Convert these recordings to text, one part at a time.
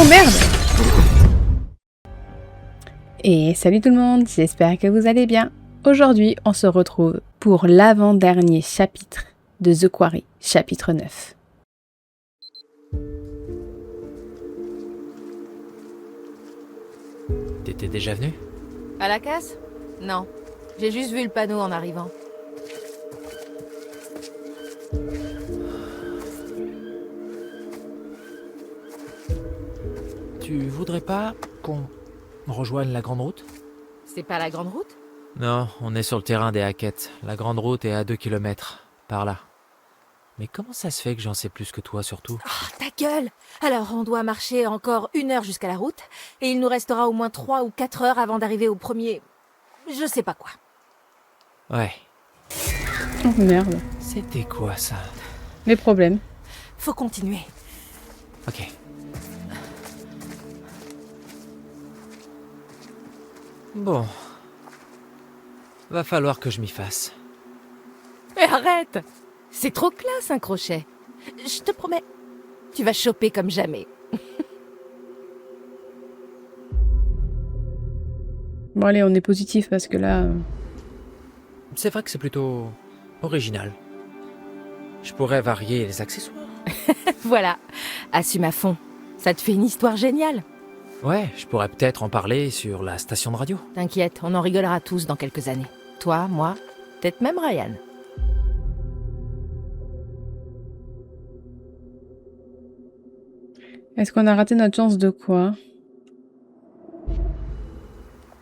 Oh merde! Et salut tout le monde, j'espère que vous allez bien. Aujourd'hui, on se retrouve pour l'avant-dernier chapitre de The Quarry, chapitre 9. T'étais déjà venu? À la casse? Non. J'ai juste vu le panneau en arrivant. Tu voudrais pas qu'on rejoigne la grande route? C'est pas la grande route? Non, on est sur le terrain des Hackett. La grande route est à 2 km, par là. Mais comment ça se fait que j'en sais plus que toi, surtout? Oh, ta gueule! Alors, on doit marcher encore 1 heure jusqu'à la route, et il nous restera au moins 3 ou 4 heures avant d'arriver au premier... Je sais pas quoi. Ouais. Oh merde. C'était quoi, ça? Les problèmes. Faut continuer. Ok. Bon. Va falloir que je m'y fasse. Mais arrête! C'est trop classe, un crochet. Je te promets, tu vas choper comme jamais. Bon allez, on est positif parce que là... C'est vrai que c'est plutôt original. Je pourrais varier les accessoires. Voilà, assume à fond. Ça te fait une histoire géniale. Ouais, je pourrais peut-être en parler sur la station de radio. T'inquiète, on en rigolera tous dans quelques années. Toi, moi, peut-être même Ryan. Est-ce qu'on a raté notre chance de quoi?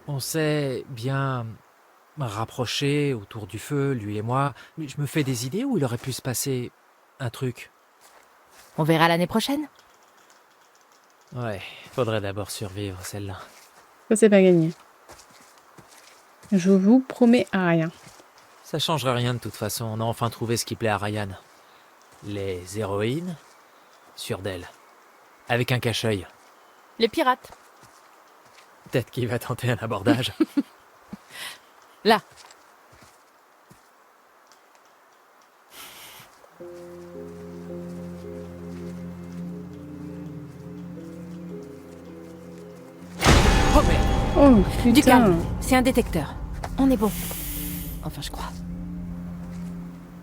On s'est bien rapprochés autour du feu, lui et moi. Je me fais des idées où il aurait pu se passer un truc. On verra l'année prochaine. Ouais, faudrait d'abord survivre celle-là. Ça c'est pas gagné. Je vous promets à rien. Ça changerait rien de toute façon, on a enfin trouvé ce qui plaît à Ryan. Les héroïnes, sûres d'elles. Avec un cache-œil. Les pirates. Peut-être qu'il va tenter un abordage. Là. Oh merde! Oh Du putain! calme, c'est un détecteur. On est bon. Enfin, je crois.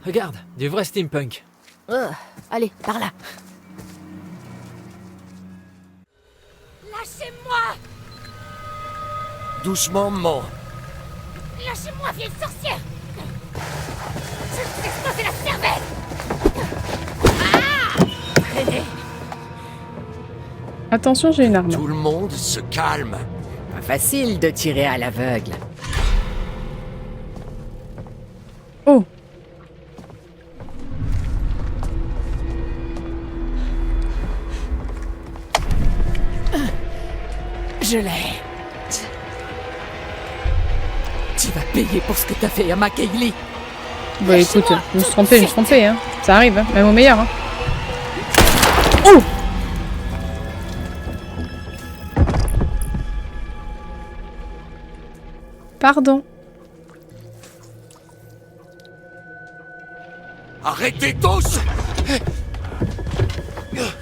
Regarde, du vrai steampunk. Allez, par là. Lâchez-moi! Doucement, maman. Lâchez-moi, vieille sorcière! Je vais vous exploser la cervelle! Traînez. Attention, j'ai une arme. Tout le monde se calme. Pas facile de tirer à l'aveugle. Oh! Je l'ai. Tu vas payer pour ce que t'as fait à ma Kaylee. Bah écoute, je me suis trompé, hein. Ça arrive, hein, même au meilleur, hein. Oh! Pardon. Arrêtez tous!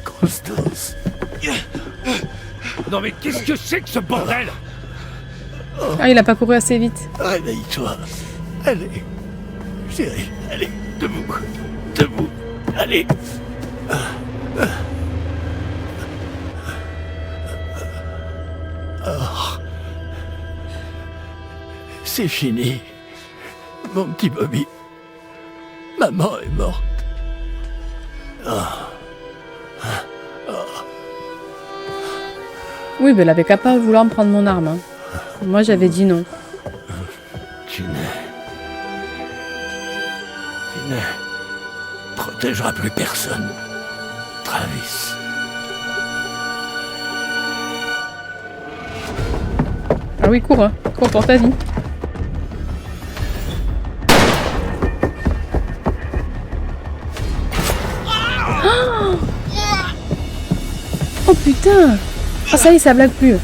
Constance. Non mais qu'est-ce que c'est que ce bordel? Ah, il a pas couru assez vite. Réveille-toi. Allez. Chérie, allez. Debout. Debout. Allez. Oh. C'est fini. Mon petit Bobby. Maman est morte. Oui, mais elle avait qu'à pas vouloir me prendre mon arme, hein. Moi, j'avais dit non. Tu ne protégeras plus personne, Travis. Ah oui, cours, hein. Cours pour ta vie. Oh putain! Ah ça y est, ça blague plus.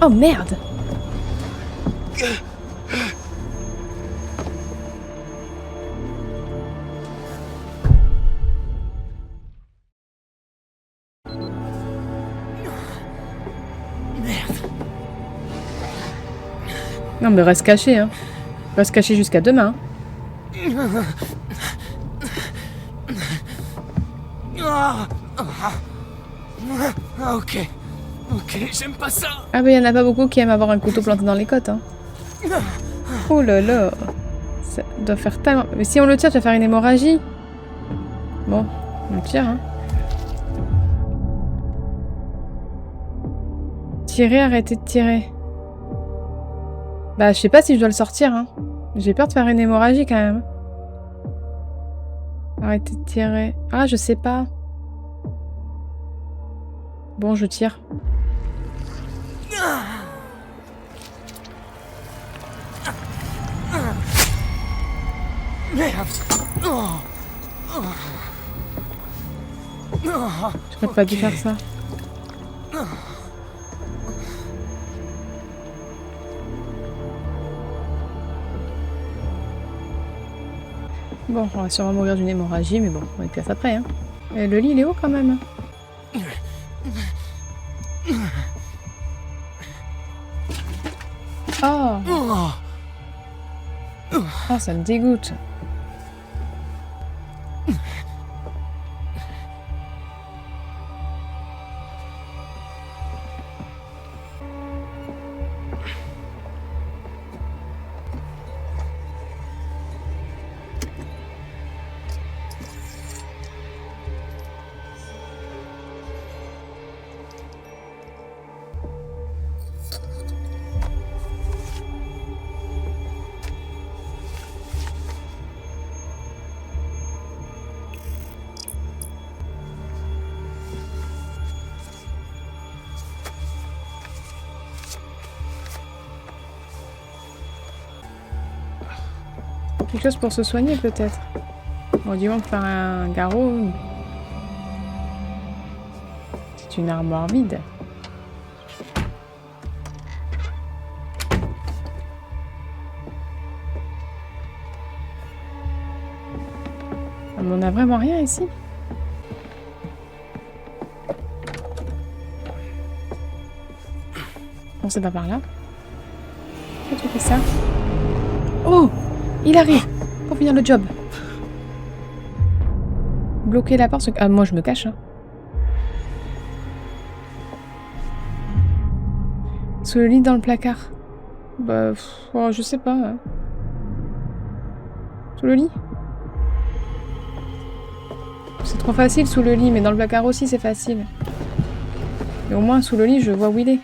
Oh merde! Non, mais reste caché, hein. Reste caché jusqu'à demain. Ok. Ok, j'aime pas ça. Ah, bah, il y en a pas beaucoup qui aiment avoir un couteau planté dans les côtes, hein. Oh là là. Ça doit faire tellement... Mais si on le tire, tu vas faire une hémorragie. Bon, on le tire, hein. Tirer, arrêtez de tirer. Bah, je sais pas si je dois le sortir, hein. J'ai peur de faire une hémorragie, quand même. Arrêtez de tirer. Ah, je sais pas. Bon, je tire. Merde. J'aurais pas dû faire ça. Bon, on va sûrement mourir d'une hémorragie, mais bon, on est place après, hein. Et le lit, il est haut quand même. Oh, oh, ça me dégoûte. Quelque chose pour se soigner peut-être. Bon, du moins pour faire un garrot. C'est une armoire vide. On a vraiment rien ici. Bon, c'est pas par là. Pourquoi tu fais ça? Oh! Il arrive pour finir le job. Bloquer la porte. Ah, moi je me cache. Hein. Sous le lit dans le placard. Bah, oh, je sais pas. Hein. Sous le lit. C'est trop facile sous le lit, mais dans le placard aussi c'est facile. Et au moins sous le lit je vois où il est.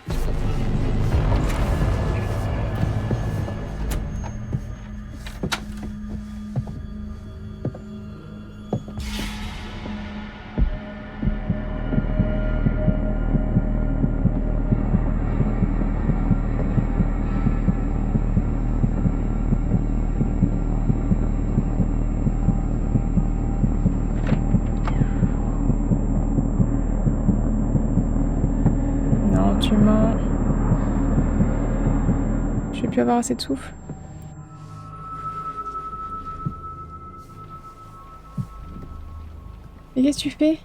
Tu mens. Je vais plus avoir assez de souffle. Et qu'est-ce que tu fais?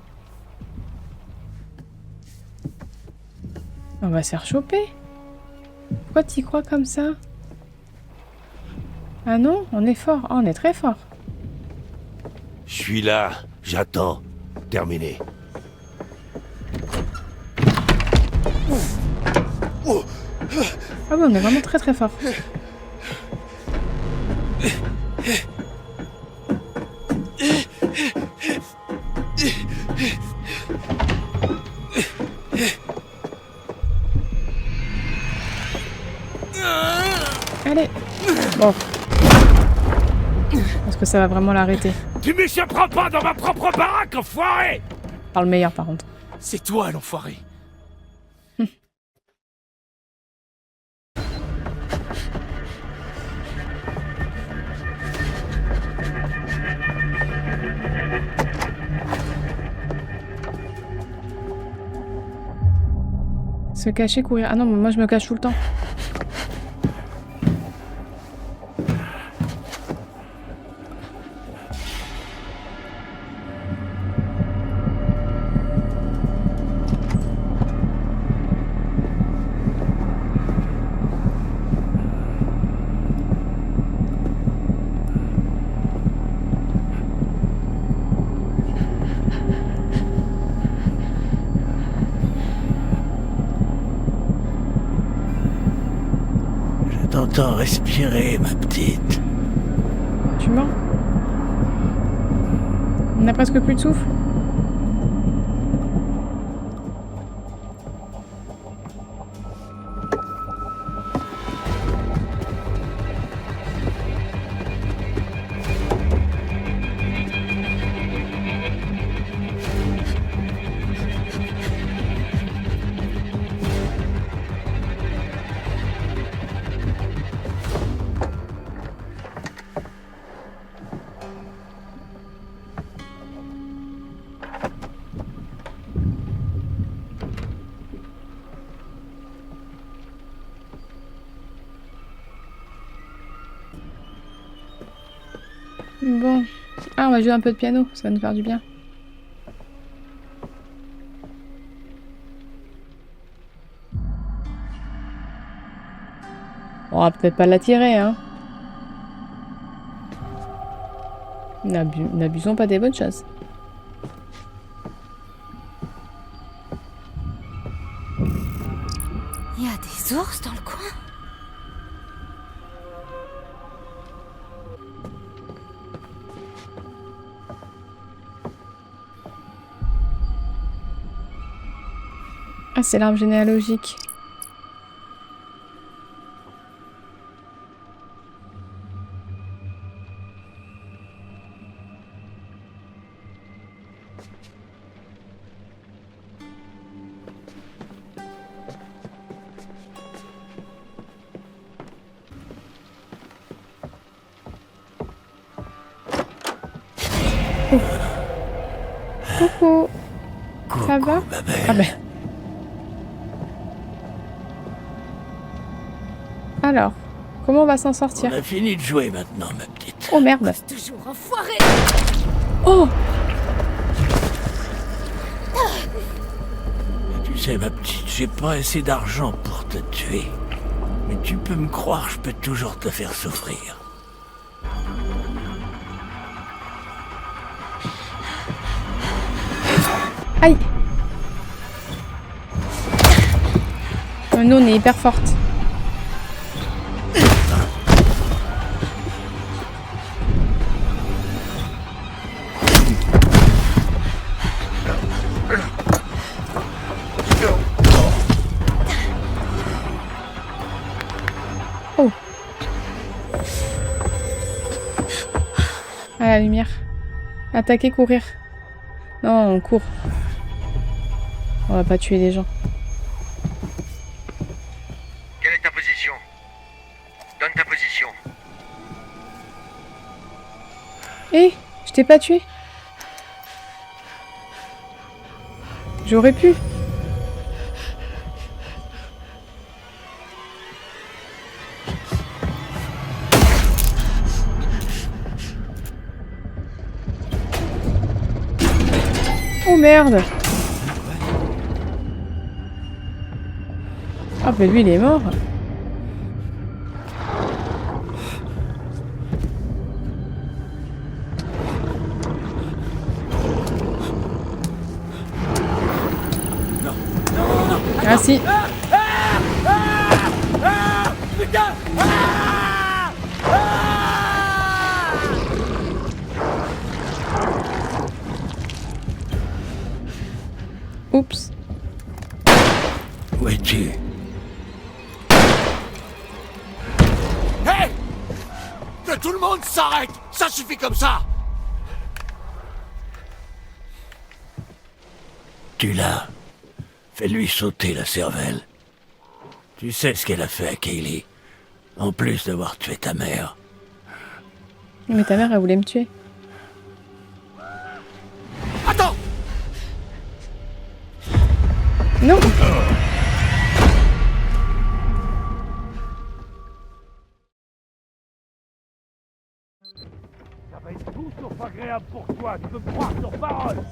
On va se faire choper. Pourquoi t'y crois comme ça? Ah non, on est fort. Oh, on est très fort. Je suis là, j'attends. Terminé. Ah oui, on est vraiment très très fort. Allez. Bon. Est-ce que ça va vraiment l'arrêter? Tu m'échapperas pas dans ma propre baraque, enfoiré! Par le meilleur par contre. C'est toi l'enfoiré. Se cacher, courir. Ah non, mais moi je me cache tout le temps. t'entends respirer, ma petite. Tu mens? On n'a presque plus de souffle. Bon. Ah, on va jouer un peu de piano, ça va nous faire du bien. On va peut-être pas l'attirer, hein. N'abusons pas des bonnes choses. Il y a des ours dans le coin. Ah, c'est l'arbre généalogique. Oh. Coucou. Ça va? Ma belle. Ah ben. Alors, comment on va s'en sortir? On a fini de jouer maintenant, ma petite. Oh merde. Toujours enfoiré. Oh! Tu sais, ma petite, j'ai pas assez d'argent pour te tuer. Mais tu peux me croire, je peux toujours te faire souffrir. Aïe! Nous, on est hyper forte. Oh! À la lumière. Attaquer, courir. Non, on court. On va pas tuer les gens. Quelle est ta position? Donne ta position. Eh, je t'ai pas tué. J'aurais pu. Oh merde. Ah bah lui il est mort. Ah si. Oups. Où es-tu? Hé! Que tout le monde s'arrête! Ça suffit comme ça! Tu l'as. Fais-lui sauter la cervelle. Tu sais ce qu'elle a fait à Kaylee. En plus d'avoir tué ta mère. Mais ta mère elle voulait me tuer. Attends! Non. Ça va être tout sauf agréable pour toi, tu peux me croire sur parole.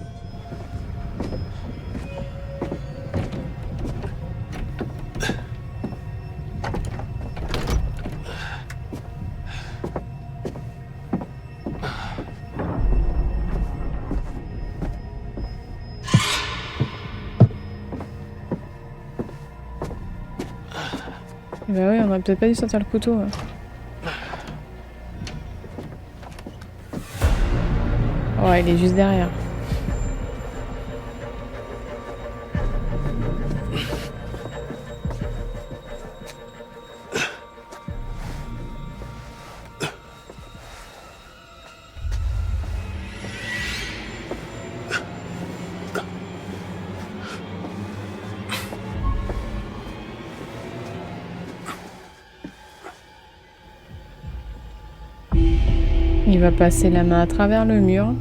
Bah oui, on aurait peut-être pas dû sortir le couteau. Ouais. Ouais, il est juste derrière. Il va passer la main à travers le mur.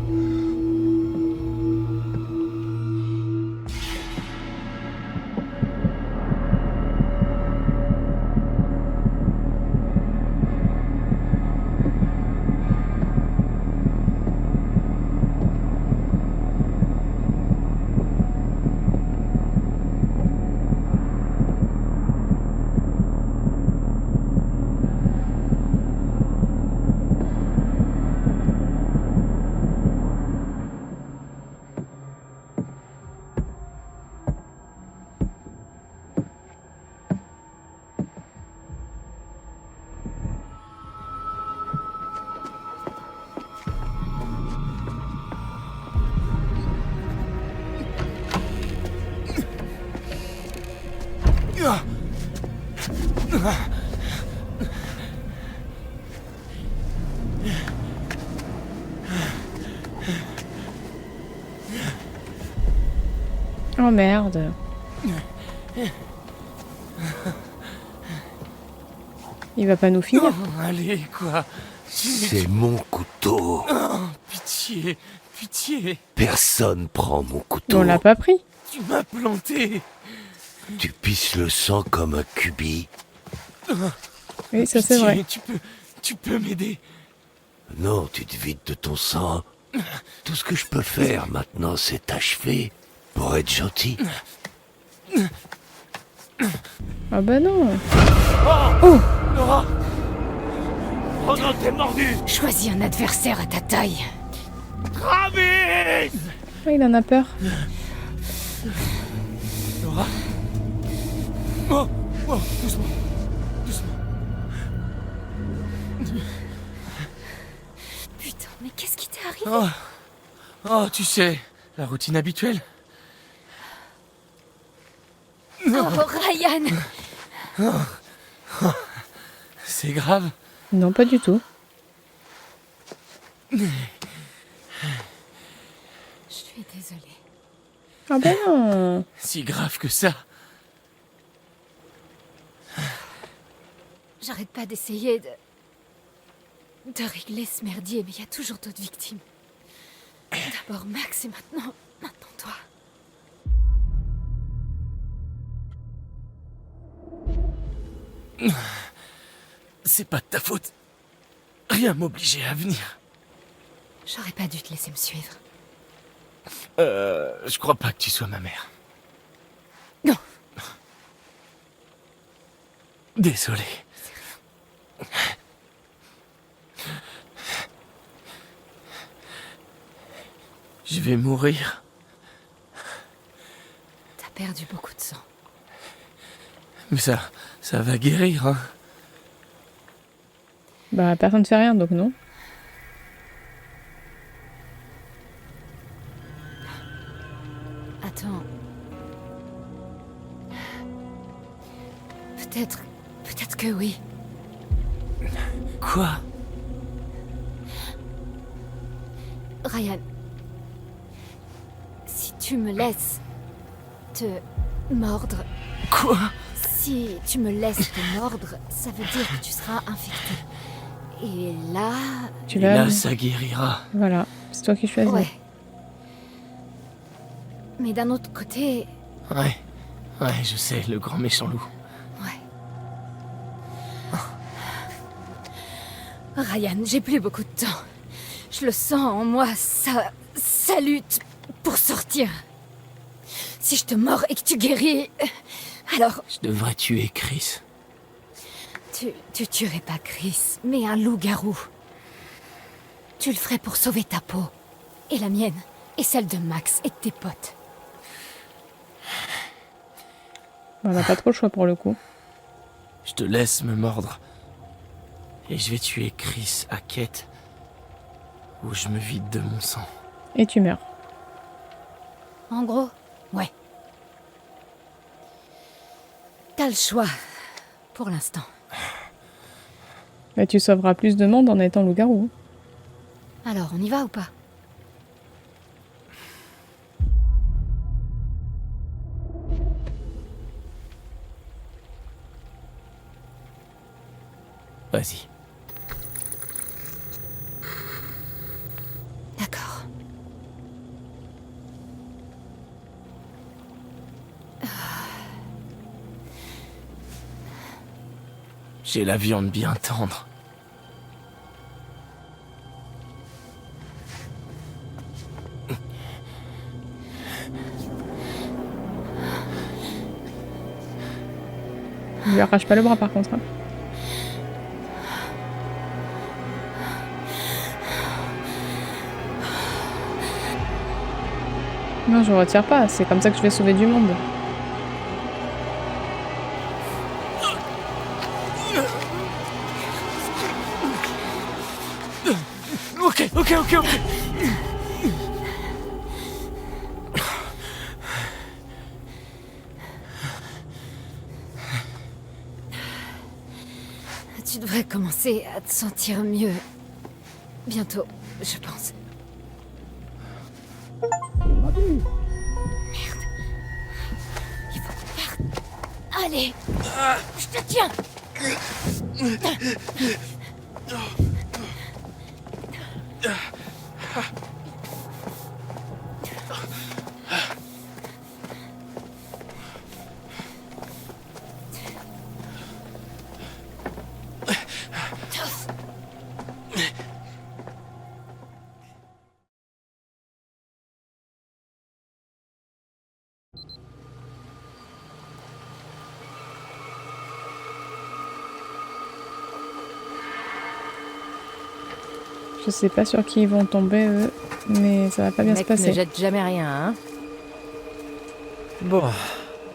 Oh merde. Il va pas nous finir. Oh, allez, quoi. C'est mon couteau. Oh, pitié, pitié. Personne prend mon couteau. On l'a pas pris. Tu m'as planté. Tu pisses le sang comme un cubi. Oui, ça c'est Pitié, vrai. tu peux m'aider. Non, tu te vides de ton sang. Tout ce que je peux faire maintenant, c'est t'achever pour être gentil. Ah bah non. Oh Nora. Oh non, t'es mordu. Choisis un adversaire à ta taille. Travis. Oh, il en a peur. Nora. Oh, oh, doucement. Doucement. Putain, mais qu'est-ce qui t'est arrivé? Oh. Oh, tu sais, la routine habituelle. Oh, Ryan! C'est grave. Non, pas du tout. Je suis désolée. Ah bah non. Si grave que ça. J'arrête pas d'essayer de régler ce merdier, mais il y a toujours d'autres victimes. D'abord Max et maintenant toi. C'est pas de ta faute. Rien m'obligeait à venir. J'aurais pas dû te laisser me suivre. Je crois pas que tu sois ma mère. Non. Désolé. Je vais mourir. T'as perdu beaucoup de sang. Mais ça va guérir, hein. Bah personne ne fait rien, donc non. Attends. Peut-être que oui. Quoi? Ryan. Si tu me laisses te mordre, Quoi? si tu me laisses te mordre, ça veut dire que tu seras infecté. Et là... Tu Et vas. là, ça guérira. Voilà, c'est toi qui choisis. Ouais. Mais d'un autre côté... Ouais, je sais, le grand méchant loup. Ouais. Ryan, j'ai plus beaucoup de temps. Je le sens en moi, ça lutte pour sortir. Si je te mords et que tu guéris, alors... Je devrais tuer Chris. Tu tuerais pas Chris, mais un loup-garou. Tu le ferais pour sauver ta peau. Et la mienne. Et celle de Max et de tes potes. On n'a pas trop le choix pour le coup. Je te laisse me mordre. Et je vais tuer Chris à quête, où je me vide de mon sang. Et tu meurs. En gros, ouais. T'as le choix, pour l'instant. Mais tu sauveras plus de monde en étant loup-garou. Alors, on y va ou pas? Vas-y. D'accord. J'ai la viande bien tendre. Ne lui arrache pas le bras par contre. Hein. Non, je retire pas, c'est comme ça que je vais sauver du monde. Ok. Tu devrais commencer à te sentir mieux. Bientôt, je pense. Merde. Il faut faire... Allez, je te tiens. Je sais pas sur qui ils vont tomber eux, mais ça va pas bien se Mec passer. ne jette jamais rien, hein. Bon,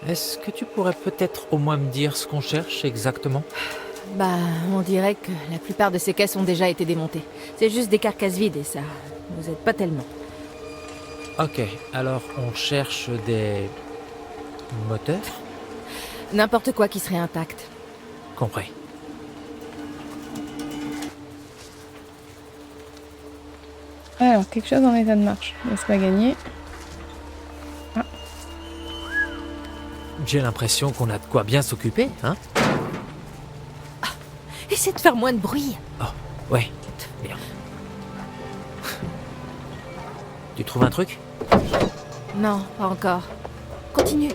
est-ce que tu pourrais peut-être au moins me dire ce qu'on cherche exactement? Bah, on dirait que la plupart de ces caisses ont déjà été démontées. C'est juste des carcasses vides et ça nous aide pas tellement. Ok, alors on cherche des... moteurs? N'importe quoi qui serait intact. Compris. Alors, quelque chose en état de marche. Laisse pas gagner. J'ai l'impression qu'on a de quoi bien s'occuper, hein? Essaie de faire moins de bruit. Oh, ouais, bien. Tu trouves un truc? Non, pas encore. Continue.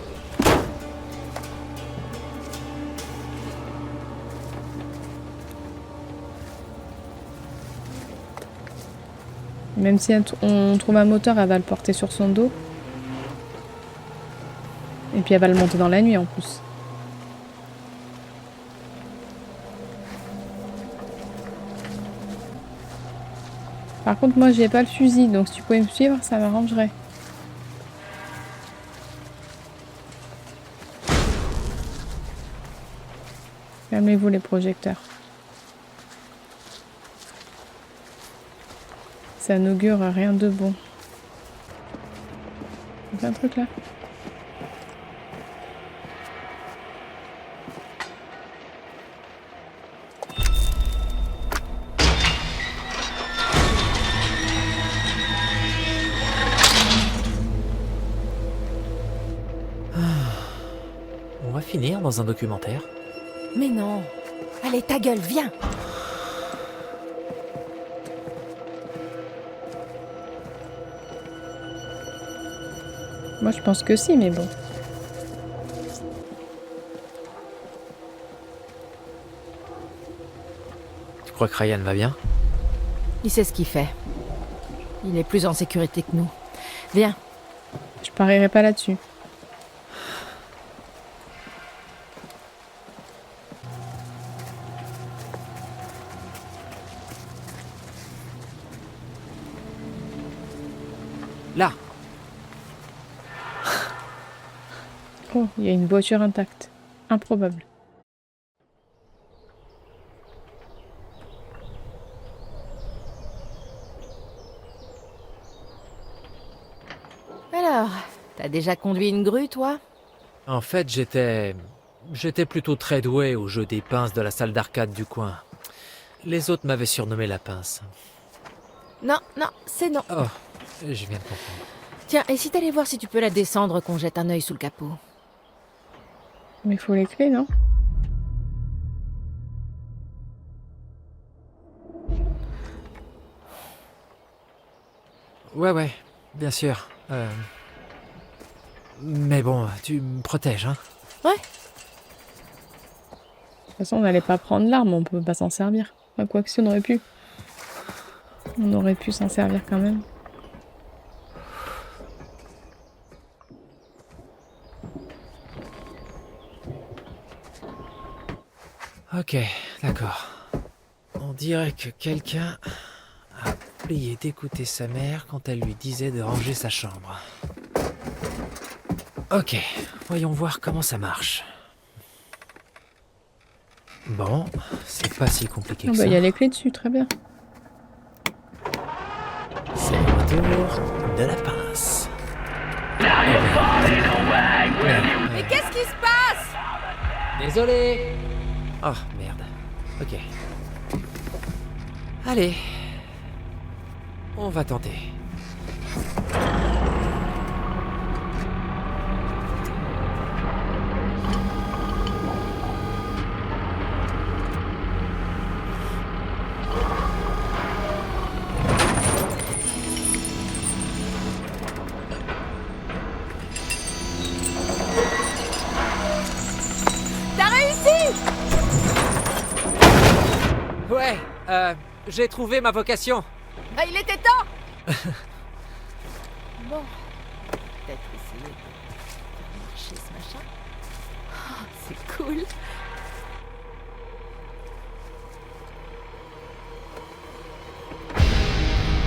Même si on trouve un moteur, elle va le porter sur son dos. Et puis elle va le monter dans la nuit en plus. Par contre, moi j'ai pas le fusil, donc si tu pouvais me suivre, ça m'arrangerait. Calmez-vous les projecteurs. Ça n'augure rien de bon. Il y a un truc là. On va finir dans un documentaire. Mais non. Allez, ta gueule, viens. Moi je pense que si, mais bon. Tu crois que Ryan va bien? Il sait ce qu'il fait. Il est plus en sécurité que nous. Viens. Je parierai pas là-dessus. Là! Oh, il y a une voiture intacte. Improbable. T'as déjà conduit une grue, toi? En fait, j'étais plutôt très doué au jeu des pinces de la salle d'arcade du coin. Les autres m'avaient surnommé la pince. Non, non, c'est non. Oh, je viens de comprendre. Tiens, et si t'allais voir si tu peux la descendre, qu'on jette un œil sous le capot? Mais il faut les clés, non? Ouais, bien sûr. Mais bon, tu me protèges, hein? Ouais. De toute façon, on n'allait pas prendre l'arme, on peut pas s'en servir. Enfin, quoi que si, on aurait pu. On aurait pu s'en servir quand même. Ok, d'accord. On dirait que quelqu'un a oublié d'écouter sa mère quand elle lui disait de ranger sa chambre. Ok, voyons voir comment ça marche. Bon, c'est pas si compliqué Ah que bah, ça. il y a les clés dessus, très bien. C'est le retour de la pince. Mais qu'est-ce qui se passe? Désolé. Oh, merde. Ok. Allez. On va tenter. T'as réussi! Ouais, j'ai trouvé ma vocation. Bah, il était temps! Bon, peut-être essayer de faire marcher ce machin. Oh, c'est cool.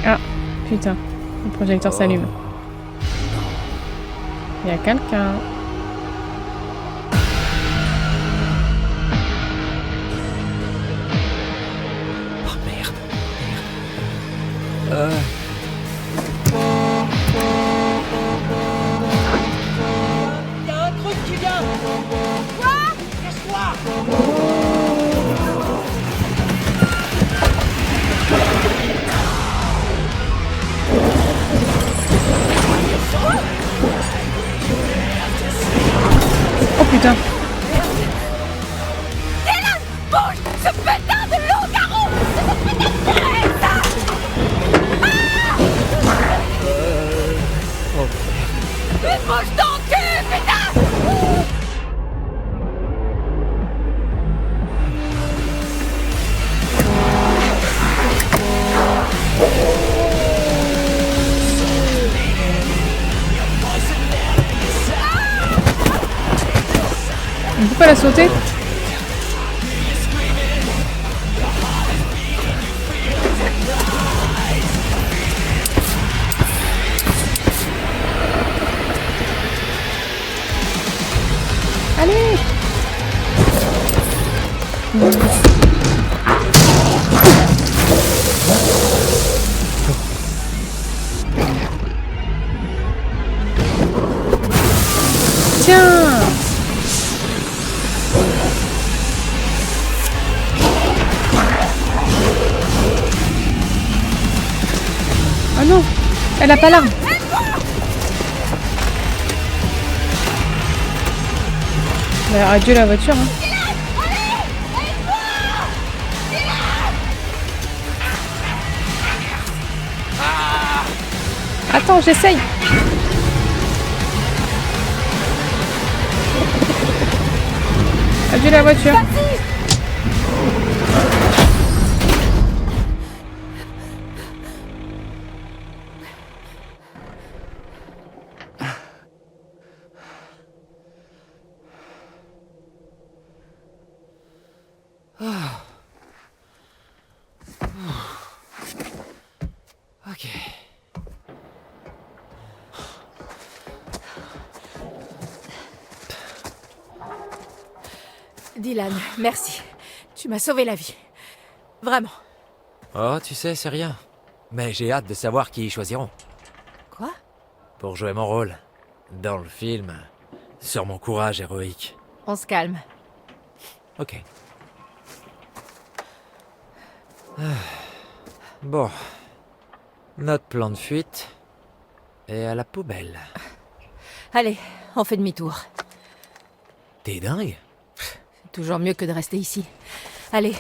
Ah, putain. Le projecteur s'allume. Il y a quelqu'un. Oh merde. Oh putain. Ce putain de loup-garou! C'est ce putain de tiret, ça! Il bouge ton cul, putain! On peut pas la sauter? Allez! Tiens! Oh non! Elle a pas l'arme! Bah, adieu la voiture, hein. Attends, j'essaye! Adieu la voiture! Ok. Dylan, merci. Tu m'as sauvé la vie. Vraiment. Oh, tu sais, c'est rien. Mais j'ai hâte de savoir qui ils choisiront. Quoi? Pour jouer mon rôle. dans le film, sur mon courage héroïque. On se calme. Ok. Bon. Notre plan de fuite est à la poubelle. Allez, on fait demi-tour. T'es dingue? Toujours mieux que de rester ici. Allez.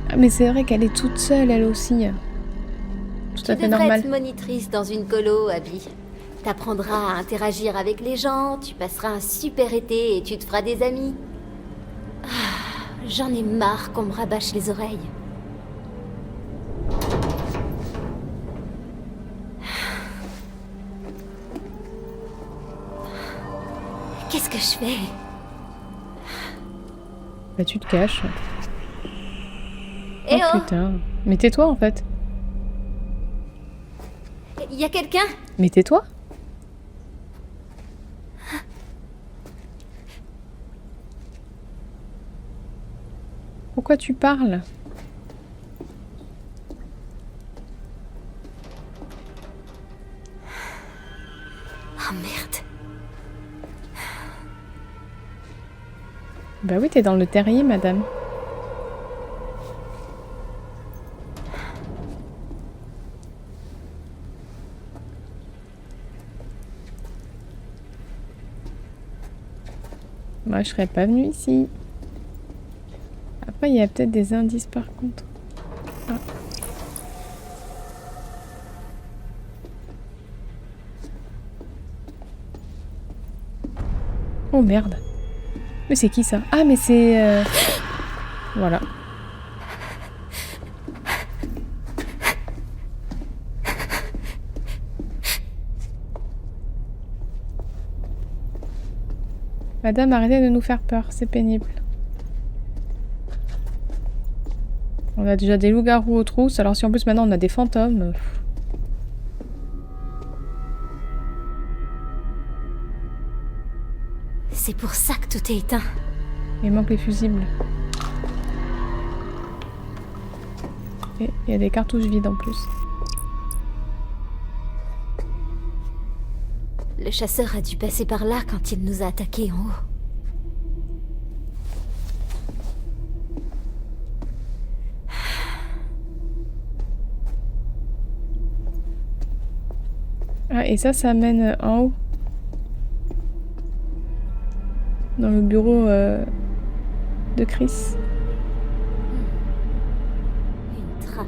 Ah, mais c'est vrai qu'elle est toute seule, elle aussi. Tout à fait Tu devrais normal. être monitrice dans une colo, Abby. T'apprendras à interagir avec les gens, tu passeras un super été et tu te feras des amis. Ah, j'en ai marre qu'on me rabâche les oreilles. Qu'est-ce que je fais? Bah tu te caches. Eh oh, Putain. Mais tais-toi en fait. y a quelqu'un? Mais tais-toi. Pourquoi tu parles? Oh merde. Bah oui, t'es dans le terrier, madame. Moi, je serais pas venue ici. Après, il y a peut-être des indices par contre. Ah. Oh merde. Mais c'est qui ça? Ah, mais c'est... Voilà. Madame, arrêtez de nous faire peur, c'est pénible. On a déjà des loups-garous aux trousses, alors si en plus maintenant on a des fantômes... C'est pour ça que tout est éteint. Il manque les fusibles. Et il y a des cartouches vides en plus. Le chasseur a dû passer par là quand il nous a attaqués en haut. Ah, et ça mène en haut. Dans le bureau de Chris. Une trappe.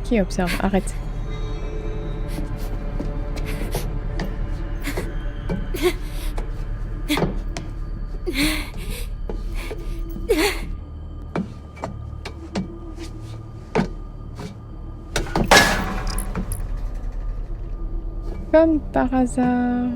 Qui observe? Arrête. Comme par hasard.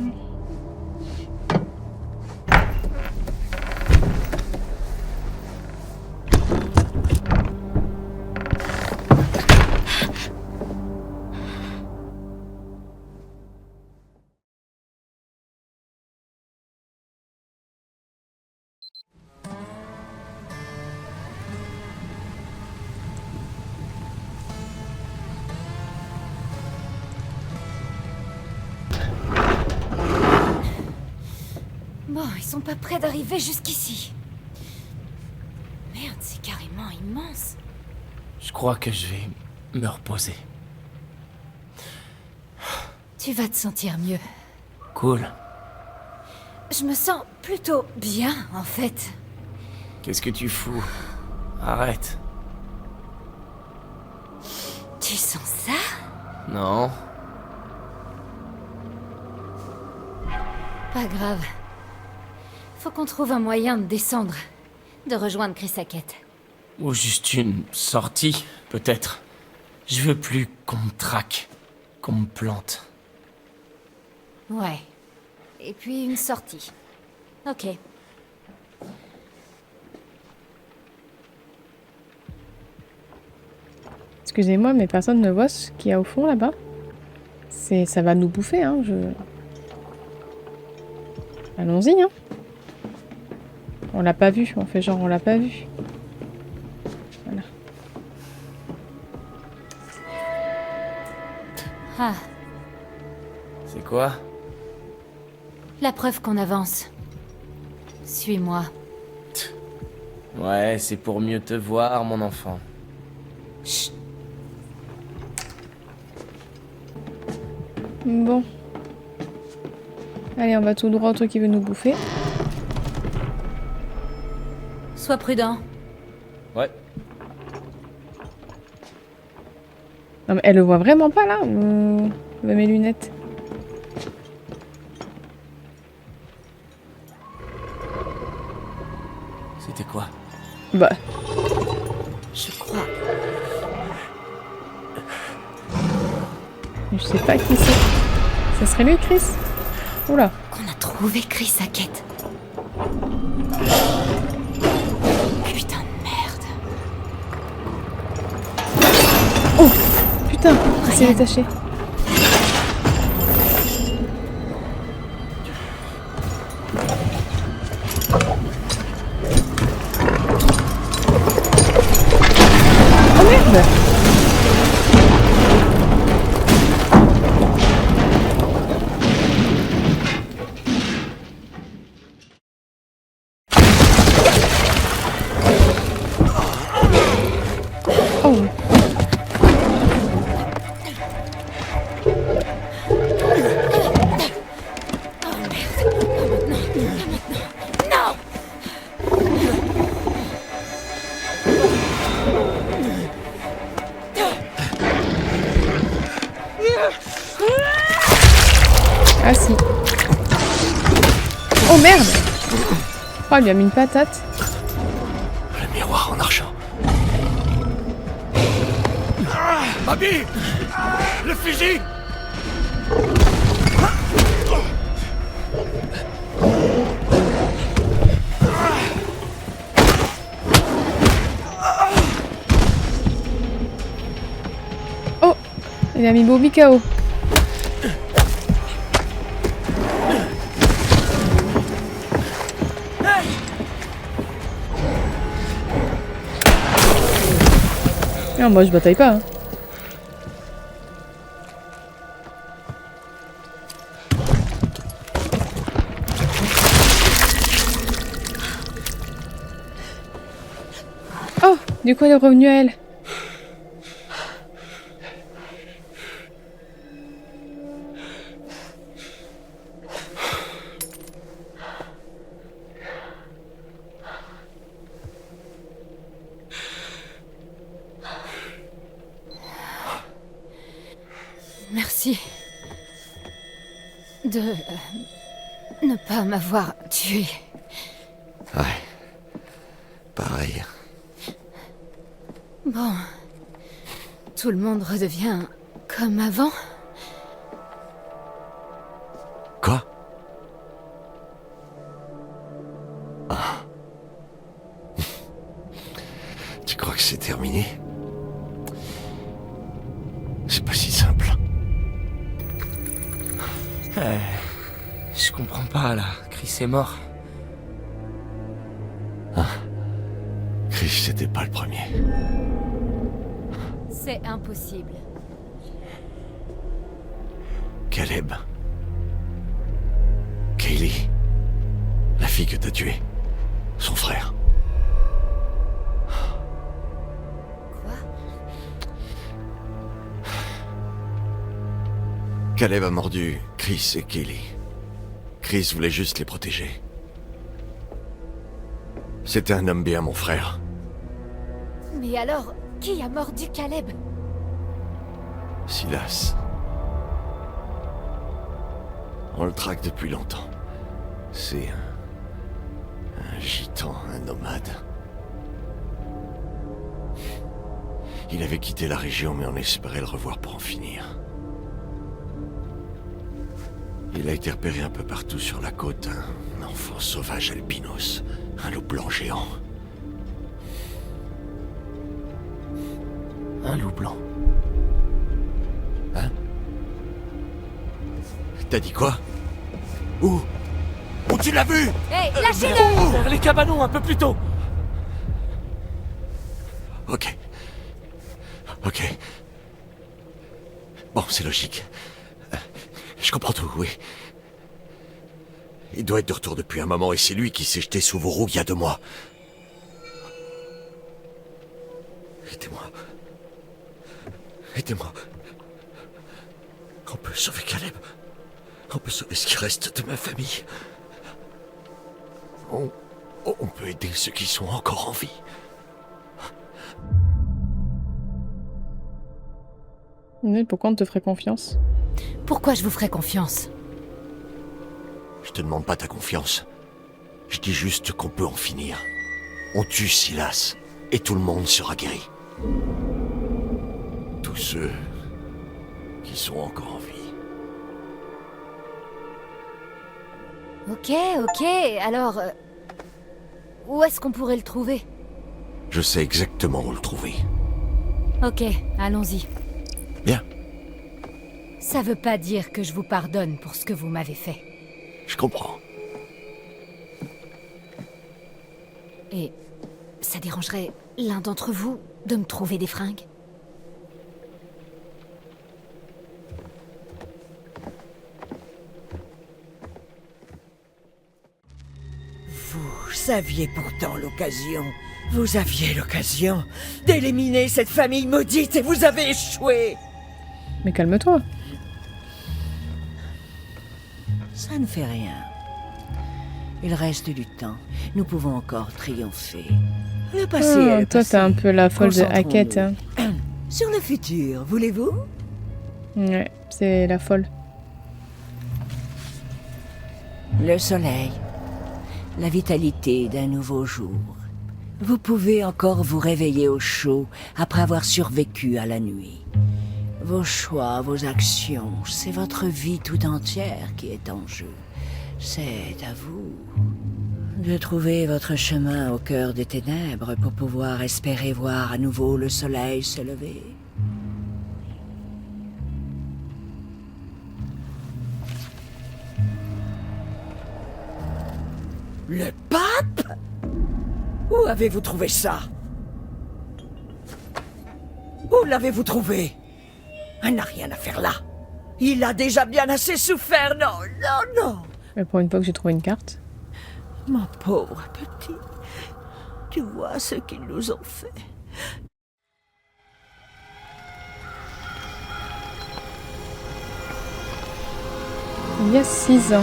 Bon, ils sont pas prêts d'arriver jusqu'ici. Merde, c'est carrément immense. Je crois que je vais me reposer. Tu vas te sentir mieux. Cool. Je me sens plutôt bien, en fait. Qu'est-ce que tu fous? Arrête. Tu sens ça? Non. Pas grave. Faut qu'on trouve un moyen de descendre. De rejoindre Chris Hackett. Ou juste une sortie, peut-être. Je veux plus qu'on me traque. Qu'on me plante. Ouais. Et puis une sortie. Ok. Excusez-moi, mais personne ne voit ce qu'il y a au fond là-bas. Ça va nous bouffer, hein. Allons-y, hein. On l'a pas vu, on fait genre on l'a pas vu. Voilà. Ah, C'est quoi? la preuve qu'on avance. Suis-moi. Ouais, c'est pour mieux te voir, mon enfant. Chut. Bon. Allez, on va tout droit au truc qui veut nous bouffer. Sois prudent. Ouais. Non mais elle le voit vraiment pas là ou... mes lunettes. C'était quoi? Bah. Je crois. Je sais pas qui c'est. Ça serait lui, Chris? Oula. Qu'on a trouvé Chris Hackett. Putain de merde. Putain, il s'est détaché. Oh merde! Oh! Ah si. Oh merde! Oh, il lui a mis une patate. Le miroir en argent. Abby! Le fusil! Oh! Il a mis Bobby KO. Non, moi je bataille pas. Hein. Oh! Du coup elle est revenue à elle. Merci. De ne pas m'avoir tué. Ouais. Pareil. Bon. Tout le monde redevient comme avant. Quoi? Ah. Tu crois que c'est terminé? C'est pas si simple. Je comprends pas, là. Chris est mort. Chris, c'était pas le premier. C'est impossible. Caleb. Kaylee. La fille que t'as tuée. Son frère. Quoi? Caleb a mordu Chris et Kaylee. Chris voulait juste les protéger. C'était un homme bien, mon frère. Mais alors, qui a mordu Caleb? Silas. On le traque depuis longtemps. C'est un gitan, un nomade. Il avait quitté la région, mais on espérait le revoir pour en finir. Il a été repéré un peu partout sur la côte, un enfant sauvage albinos, un loup blanc géant. Un loup blanc. Hein? T'as dit quoi? Où? Où tu l'as vu? Hé, lâchez-le! Vers les cabanons, un peu plus tôt. Ok. Ok. Bon, c'est logique. Je comprends tout, oui. Il doit être de retour depuis un moment et c'est lui qui s'est jeté sous vos roues il y a 2 mois. Aidez-moi. Aidez-moi. On peut sauver Caleb. On peut sauver ce qui reste de ma famille. On peut aider ceux qui sont encore en vie. Mais pourquoi on te ferait confiance? Pourquoi je vous ferais confiance? Je te demande pas ta confiance. Je dis juste qu'on peut en finir. On tue Silas et tout le monde sera guéri. Tous ceux qui sont encore en vie. Ok, alors... où est-ce qu'on pourrait le trouver? Je sais exactement où le trouver. Ok, allons-y. Bien, Ça veut pas dire que je vous pardonne pour ce que vous m'avez fait. je comprends. Et ça dérangerait l'un d'entre vous de me trouver des fringues? Vous saviez pourtant l'occasion. Vous aviez l'occasion d'éliminer cette famille maudite et vous avez échoué. Mais calme-toi. Ça ne fait rien. Il reste du temps. Nous pouvons encore triompher. Le passé est le Toi, passé. t'es un peu la folle de Hackett. Hein. Sur le futur, voulez-vous? Ouais, c'est la folle. Le soleil. La vitalité d'un nouveau jour. Vous pouvez encore vous réveiller au chaud après avoir survécu à la nuit. Vos choix, vos actions, c'est votre vie tout entière qui est en jeu. C'est à vous de trouver votre chemin au cœur des ténèbres pour pouvoir espérer voir à nouveau le soleil se lever. Le pape? Où avez-vous trouvé ça? Où l'avez-vous trouvé? Elle n'a rien à faire là. Il a déjà bien assez souffert, non, non, non. Mais pour une fois que j'ai trouvé une carte. Mon pauvre petit, tu vois ce qu'ils nous ont fait. Il y a 6 ans.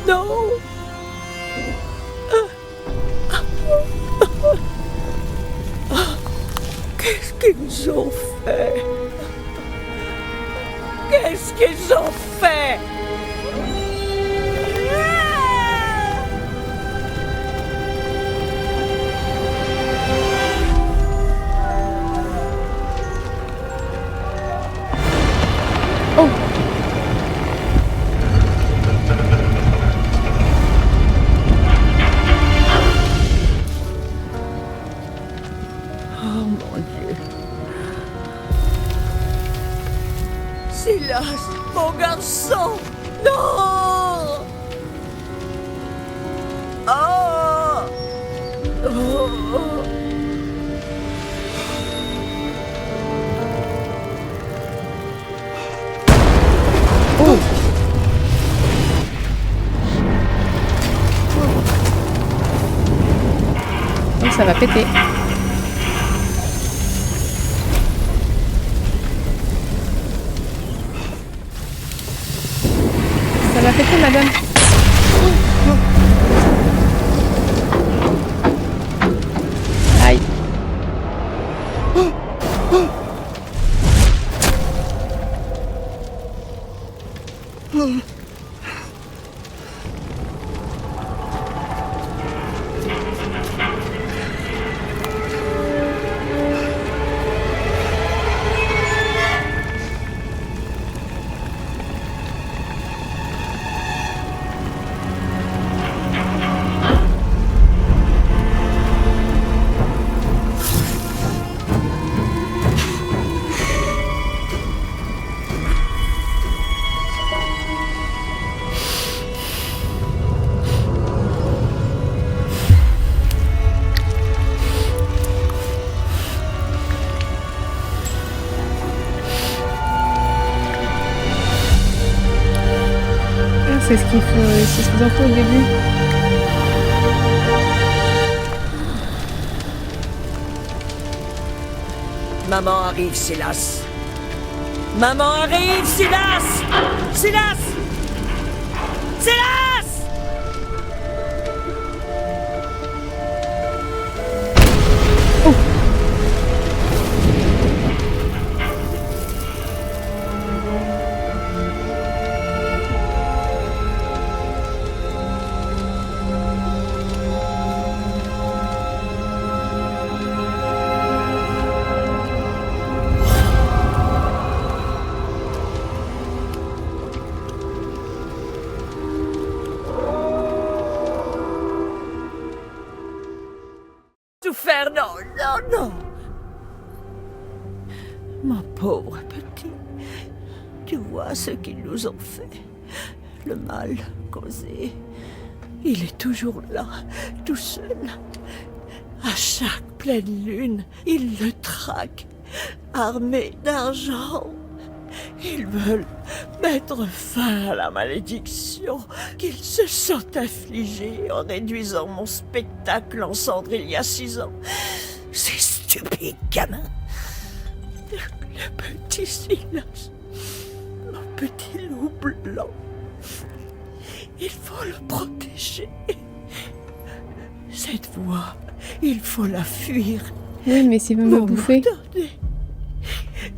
Non. Qu'est-ce qu'ils ont fait? Qu'est-ce qu'ils ont fait? Oh! Oh mon Dieu. Silas, mon garçon! Non! Oh! Oh! Donc ça va péter. Ça va péter, madame. Aïe. C'est ce qu'il faut, c'est ce qu'ils ont fait au début. Maman arrive, Silas. Maman arrive, Silas! Silas! Silas! Tout faire, non. Mon pauvre petit, tu vois ce qu'ils nous ont fait, le mal causé. Il est toujours là, tout seul. À chaque pleine lune, il le traque, armé d'argent. Ils veulent mettre fin à la malédiction qu'ils se sont infligée en réduisant mon spectacle en cendres il y a 6 ans. Ces stupides gamins. Le petit Silas, mon petit loup blanc. Il faut le protéger. Cette voix, il faut la fuir. Oui, mais s'il veut me bouffer.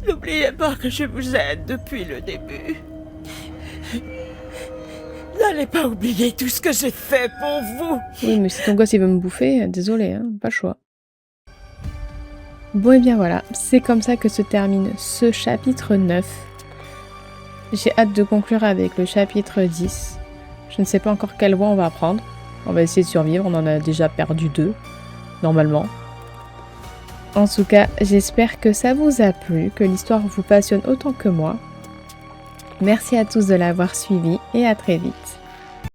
N'oubliez pas que je vous aide depuis le début. N'allez pas oublier tout ce que j'ai fait pour vous. Oui, mais si ton gosse il veut me bouffer, désolé, hein, pas le choix. Bon et bien voilà, c'est comme ça que se termine ce chapitre 9. J'ai hâte de conclure avec le chapitre 10. Je ne sais pas encore quelle voie on va prendre. On va essayer de survivre, on en a déjà perdu 2, normalement. En tout cas, j'espère que ça vous a plu, que l'histoire vous passionne autant que moi. Merci à tous de l'avoir suivi et à très vite.